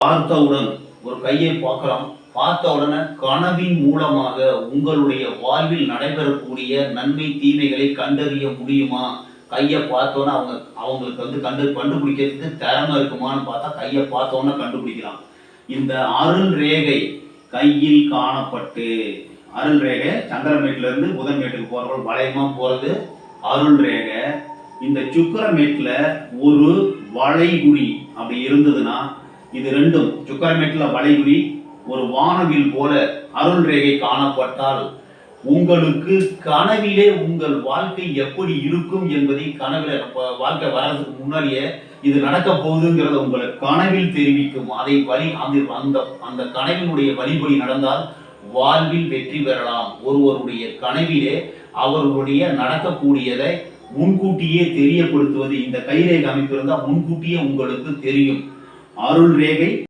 பார்த்தவுடன் ஒரு கையை பார்க்கலாம். பார்த்த உடனே கனவின் மூலமாக உங்களுடைய வாழ்வில் நடைபெறக்கூடிய நன்மை தீமைகளை கண்டறிய முடியுமா? கையை பார்த்தோன்னே அவங்களுக்கு கண்டுபிடிக்கிறதுக்கு திறமை இருக்குமான்னு பார்த்தா கையை பார்த்தோன்னே கண்டுபிடிக்கலாம். இந்த அருள் ரேகை கையில் காணப்பட்டு, அருள் ரேகை சந்திரமேட்டுல இருந்து புதன்மேட்டுக்கு போறவங்க வளையமா போறது அருள் ரேகை. இந்த சுக்கிரமேட்டுல ஒரு வளைகுறி அப்படி இருந்ததுன்னா, இது ரெண்டும் சுக்கிரமேட்டுல வளைகுறி ஒரு வானவில் போல அருள் ரேகை காணப்பட்டால் உங்களுக்கு கனவிலே உங்கள் வாழ்க்கை எப்படி இருக்கும் என்பதை கனவில வாழ்க்கை வர்றதுக்கு முன்னாடியே இது நடக்க போகுதுங்கிறத உங்களை கனவில் தெரிவிக்கும். அதை அந்த கனவினுடைய வழிபடி நடந்தால் வாழ்வில் வெற்றி பெறலாம். ஒருவருடைய கனவிலே அவர்களுடைய நடக்கக்கூடியதை முன்கூட்டியே தெரியப்படுத்துவது இந்த கைரேகை அமைப்பு இருந்தால் முன்கூட்டியே உங்களுக்கு தெரியும். அருள் ரேகை